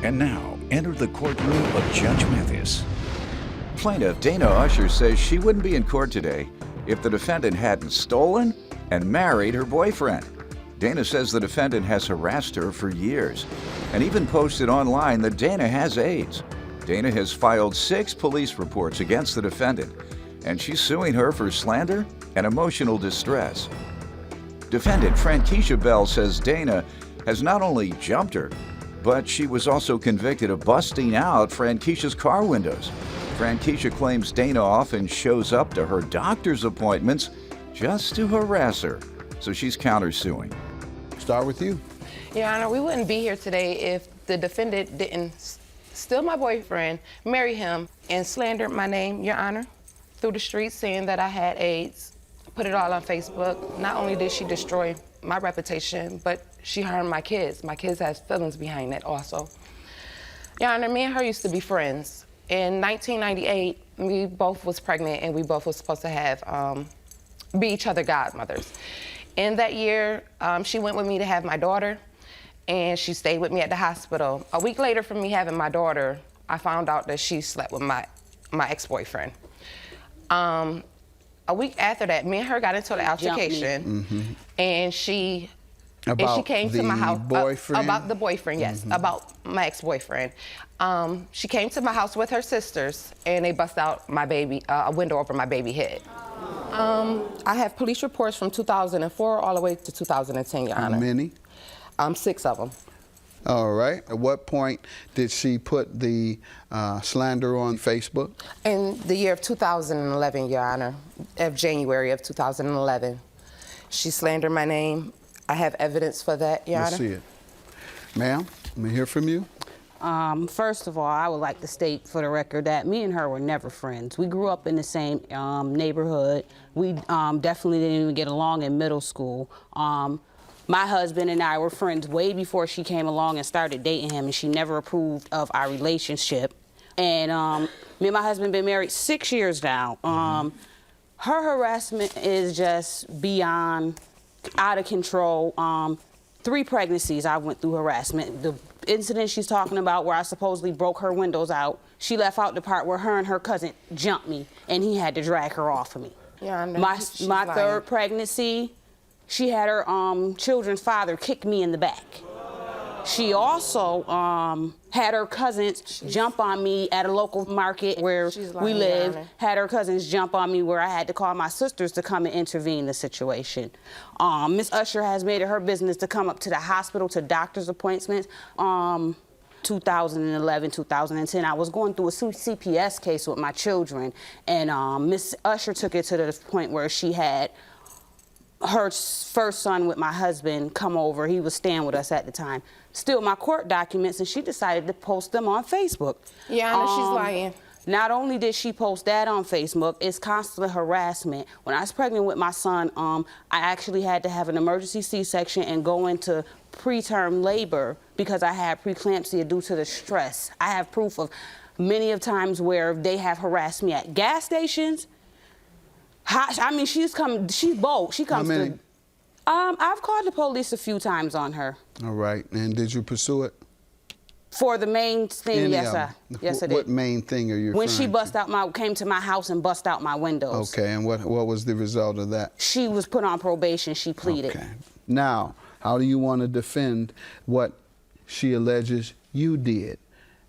And now, enter the courtroom of Judge Mathis. Plaintiff Dana Usher says she wouldn't be in court today if the defendant hadn't stolen and married her boyfriend. Dana says the defendant has harassed her for years and even posted online that Dana has AIDS. Dana has filed 6 police reports against the defendant, and she's suing her for slander and emotional distress. Defendant Frankisha Bell says Dana has not only jumped her, but she was also convicted of busting out Frankisha's car windows. Frankisha claims Dana often shows up to her doctor's appointments just to harass her, so she's countersuing. Start with you. Your Honor, we wouldn't be here today if the defendant didn't steal my boyfriend, marry him, and slander my name, Your Honor, through the streets saying that I had AIDS, put it all on Facebook. Not only did she destroy my reputation, but she harmed my kids. My kids have feelings behind it also. Your Honor, me and her used to be friends. In 1998, we both was pregnant and we both was supposed to have, be each other godmothers. In that year, she went with me to have my daughter, and she stayed with me at the hospital. A week later from me having my daughter, I found out that she slept with my ex-boyfriend. A week after that, me and her got into an altercation, and she came to my house about the boyfriend, yes, about my ex-boyfriend. She came to my house with her sisters, and they bust out my baby, a window over my baby head. I have police reports from 2004 all the way to 2010, Your Honor. How many? 6 of them. All right. At what point did she put the slander on Facebook? In the year of 2011, Your Honor, of January of 2011. She slandered my name. I have evidence for that, Your Honor. Let's see it. Ma'am, let me hear from you. First of all, I would like to state for the record that me and her were never friends. We grew up in the same neighborhood. We definitely didn't even get along in middle school. My husband and I were friends way before she came along and started dating him, and she never approved of our relationship. And me and my husband been married 6 years now. Her harassment is just beyond out of control. 3 pregnancies I went through harassment. The incident she's talking about where I supposedly broke her windows out, she left out the part where her and her cousin jumped me, and he had to drag her off of me. Yeah, my 3rd pregnancy, she had her children's father kick me in the back. She also had her cousins jump on me at a local market where we live. Had her cousins jump on me where I had to call my sisters to come and intervene in the situation. Miss Usher has made it her business to come up to the hospital to doctor's appointments. 2011, 2010, I was going through a CPS case with my children, and Miss Usher took it to the point where she had her first son with my husband come over. He was staying with us at the time. Steal my court documents, and she decided to post them on Facebook. Yeah, I know she's lying. Not only did she post that on Facebook, it's constant harassment. When I was pregnant with my son, I actually had to have an emergency C-section and go into preterm labor because I had preeclampsia due to the stress. I have proof of many of times where they have harassed me at gas stations. I mean, she's bold. She comes to. I've called the police a few times on her. All right. And did you pursue it? For the main thing, yes, I did. What main thing are you referring When she to? came to my house and bust out my windows. Okay, and what was the result of that? She was put on probation. She pleaded. Okay. Now, how do you want to defend what she alleges you did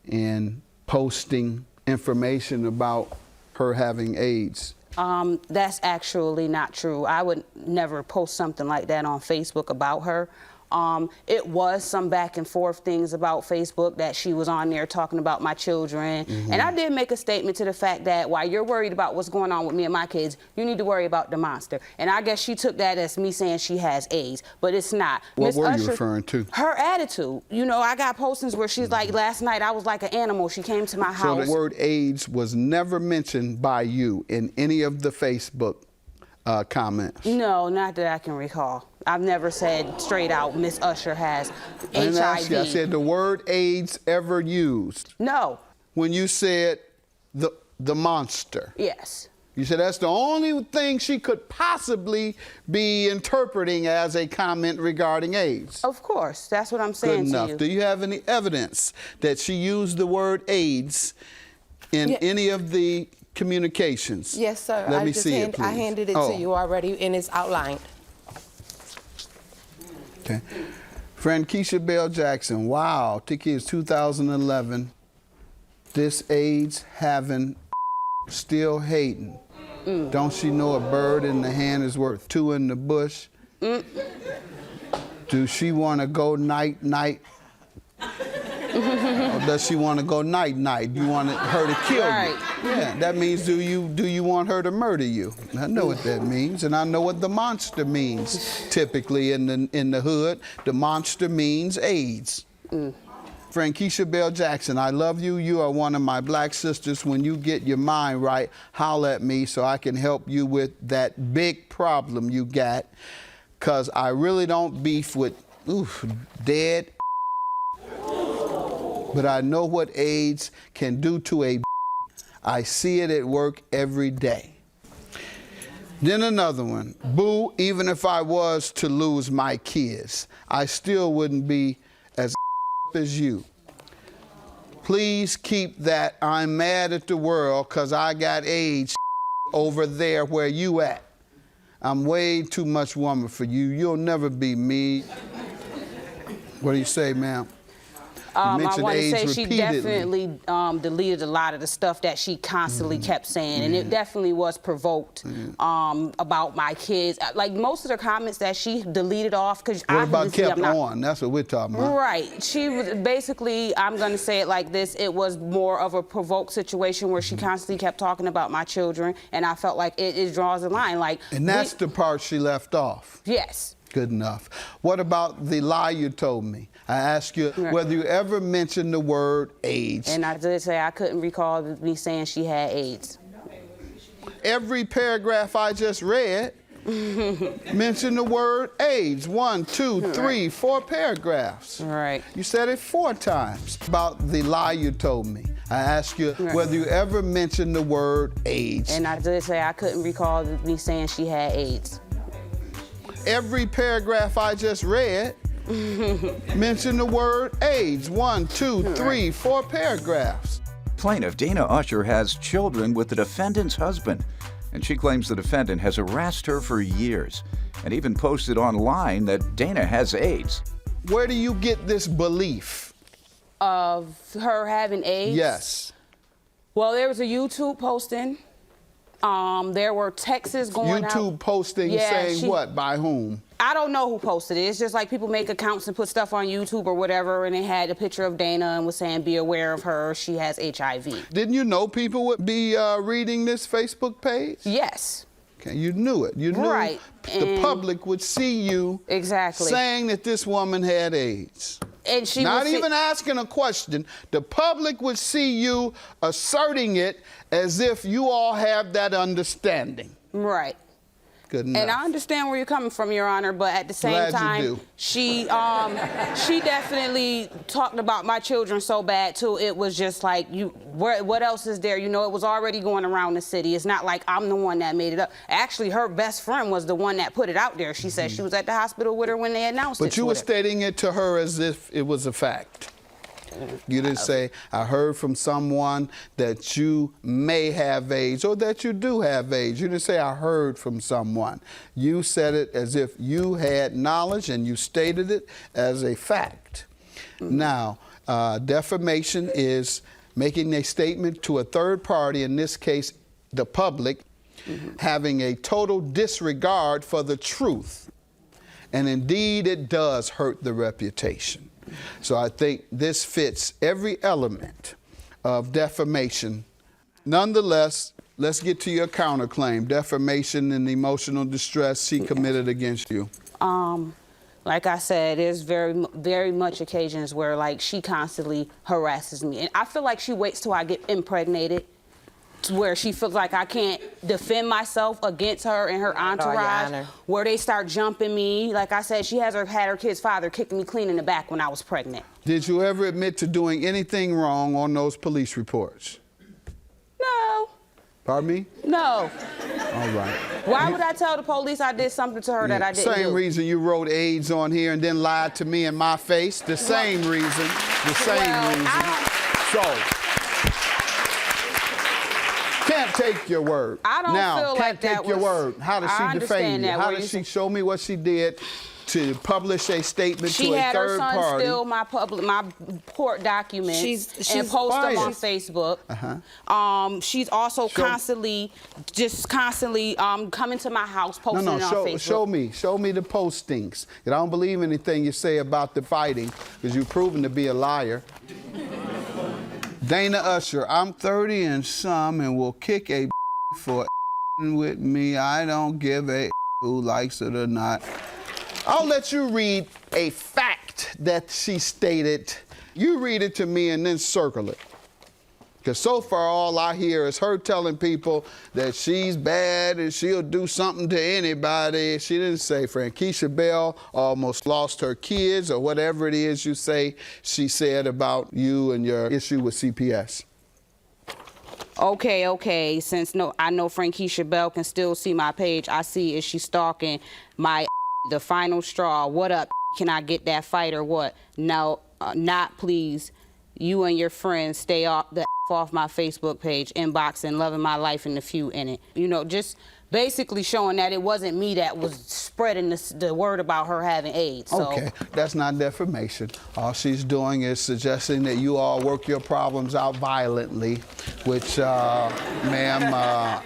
in posting information about her having AIDS? That's actually not true. I would never post something like that on Facebook about her. It was some back and forth things about Facebook that she was on there talking about my children. And I did make a statement to the fact that while you're worried about what's going on with me and my kids, you need to worry about the monster. And I guess she took that as me saying she has AIDS, but it's not. What were you referring to? Her attitude. You know, I got postings where she's like, last night I was like an animal. She came to my house. So the word AIDS was never mentioned by you in any of the Facebook comments? No, not that I can recall. I've never said straight out Miss Usher has HIV. I didn't ask you. I said the word AIDS ever used. No. When you said the monster. Yes. You said that's the only thing she could possibly be interpreting as a comment regarding AIDS. Of course, that's what I'm saying Good to enough. you. Do you have any evidence that she used the word AIDS in any of the communications? Yes, sir. Let me see it, please. I handed it to you already, and it's outlined. Okay. Friend Keisha Bell Jackson, wow, Tiki is 2011. This AIDS having, still hating. Don't she know a bird in the hand is worth two in the bush? Do she want to go night-night? Or does she want to go night-night? You want her to kill you? Yeah, that means do you want her to murder you? I know what that means, and I know what the monster means. Typically in the hood, the monster means AIDS. Friend Keisha Bell Jackson, I love you. You are one of my black sisters. When you get your mind right, holler at me so I can help you with that big problem you got. Because I really don't beef with dead. But I know what AIDS can do to a. I see it at work every day. Then another one. Boo, even if I was to lose my kids, I still wouldn't be as as you. Please keep that I'm mad at the world because I got AIDS over there where you at. I'm way too much woman for you. You'll never be me. What do you say, ma'am? I want to say she definitely deleted a lot of the stuff that she constantly kept saying, and it definitely was provoked about my kids. Like most of the comments that she deleted off, because what about kept on? That's what we're talking about. Right. She was basically, I'm going to say it like this, it was more of a provoked situation where she constantly kept talking about my children, and I felt like it draws a line. Like, and that's the part she left off. Yes. Good enough. What about the lie you told me? I asked you whether you ever mentioned the word AIDS. And I did say I couldn't recall me saying she had AIDS. Every paragraph I just read mentioned the word AIDS. 1, 2, 3, 4 paragraphs. Right. You said it 4 times. About the lie you told me. I asked you whether you ever mentioned the word AIDS. And I did say I couldn't recall me saying she had AIDS. Every paragraph I just read mentioned the word AIDS. 1, 2, 3, 4 paragraphs. Plaintiff Dana Usher has children with the defendant's husband, and she claims the defendant has harassed her for years and even posted online that Dana has AIDS. Where do you get this belief? Of her having AIDS? Yes. Well, there was a YouTube posting. There were texts going out. YouTube posting saying what? By whom? I don't know who posted it. It's just like people make accounts and put stuff on YouTube or whatever, and it had a picture of Dana and was saying, be aware of her, she has HIV. Didn't you know people would be reading this Facebook page? Yes. Okay, you knew it. You knew the public would see you saying that this woman had AIDS. And she not even asking a question. The public would see you asserting it as if you all have that understanding. Right. Good enough. And I understand where you're coming from, Your Honor, but at the same time, she definitely talked about my children so bad too. It was just like, what else is there? You know, it was already going around the city. It's not like I'm the one that made it up. Actually, her best friend was the one that put it out there. She said she was at the hospital with her when they announced it. But you were stating it to her as if it was a fact. You didn't say, I heard from someone that you may have AIDS or that you do have AIDS. You didn't say, I heard from someone. You said it as if you had knowledge and you stated it as a fact. Now, defamation is making a statement to a third party, in this case, the public, having a total disregard for the truth. And indeed, it does hurt the reputation. So I think this fits every element of defamation. Nonetheless, let's get to your counterclaim, defamation and emotional distress she committed against you. Like I said, there's very much occasions where like she constantly harasses me. And I feel like she waits till I get impregnated, where she feels like I can't defend myself against her and her entourage, where they start jumping me. Like I said, she had her kid's father kicking me clean in the back when I was pregnant. Did you ever admit to doing anything wrong on those police reports? No. Pardon me? No. All right. Why would I tell the police I did something to her that I didn't Same do? reason you wrote AIDS on here and then lied to me in my face. The same reason. The same reason. So, can't take your word. I don't now, feel can't like take that your was- word. How does I she defame understand you? that. How What does you she show me what she did to publish a statement She to a had her third son party? steal my court documents She's and post them on biased. Facebook. She's also constantly coming to my house, posting it on Facebook. Show me the postings. And I don't believe anything you say about the fighting, because you've proven to be a liar. Dana Usher, I'm 30 and some and will kick a for with me. I don't give a who likes it or not. I'll let you read a fact that she stated. You read it to me and then circle it. Because so far all I hear is her telling people that she's bad and she'll do something to anybody. She didn't say Frankisha Bell almost lost her kids or whatever it is you say she said about you and your issue with CPS. Okay. Since I know Frankisha Bell can still see my page, I see is she stalking my the final straw. What up? Can I get that fight or what? No, not please. You and your friends stay off my Facebook page, inboxing, loving my life and the few in it. You know, just basically showing that it wasn't me that was spreading the word about her having AIDS. So. Okay, that's not defamation. All she's doing is suggesting that you all work your problems out violently, which, ma'am,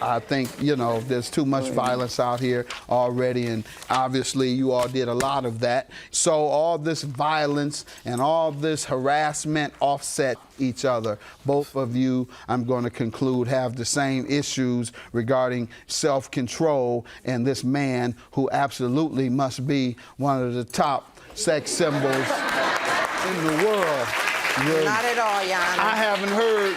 I think, you know, there's too much violence out here already, and obviously you all did a lot of that. So all this violence and all this harassment offset each other. Both of you, I'm going to conclude, have the same issues regarding self-control, and this man who absolutely must be one of the top sex symbols in the world. Not at all, Your Honor. I haven't heard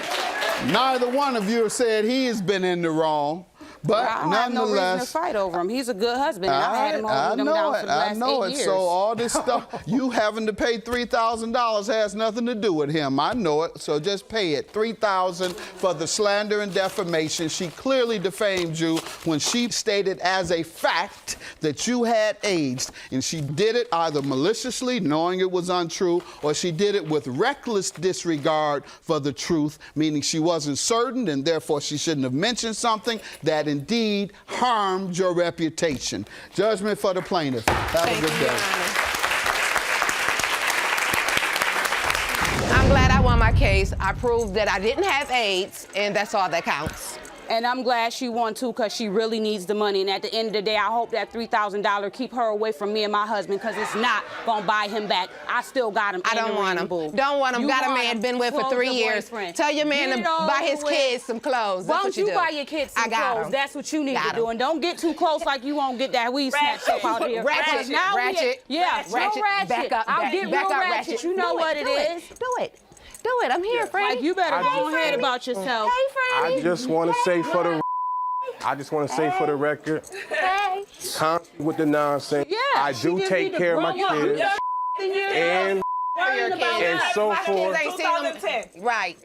neither one of you said he has been in the wrong. But I don't have no reason to nonetheless, fight over him. He's a good husband. And I had him holding them down for the last 8 years. So all this stuff, you having to pay $3,000 has nothing to do with him. I know it. So just pay it. $3,000 for the slander and defamation. She clearly defamed you when she stated as a fact that you had AIDS, and she did it either maliciously, knowing it was untrue, or she did it with reckless disregard for the truth, meaning she wasn't certain, and therefore she shouldn't have mentioned something that indeed harmed your reputation. Judgment for the plaintiff. Have a good day. I'm glad I won my case. I proved that I didn't have AIDS, and that's all that counts. And I'm glad she won too, because she really needs the money. And at the end of the day, I hope that $3,000 keep her away from me and my husband, because it's not gonna buy him back. I still got him. I don't want him. Don't want him. Got a man been with for 3 years. Tell your man to buy his kids some clothes. Why don't you buy your kids some clothes? That's what you need to do. And don't get too close like you won't get that weed snatched up out here. Ratchet. Yeah, ratchet. Back up. I'll get real ratchet. You know what it is. Do it. Do it. I'm here, Frank. Like, you better go ahead about yourself. Hey, Frank. I just want to say for the record, constantly with the nonsense. Yeah, I do take care of my kids and so forth. Right.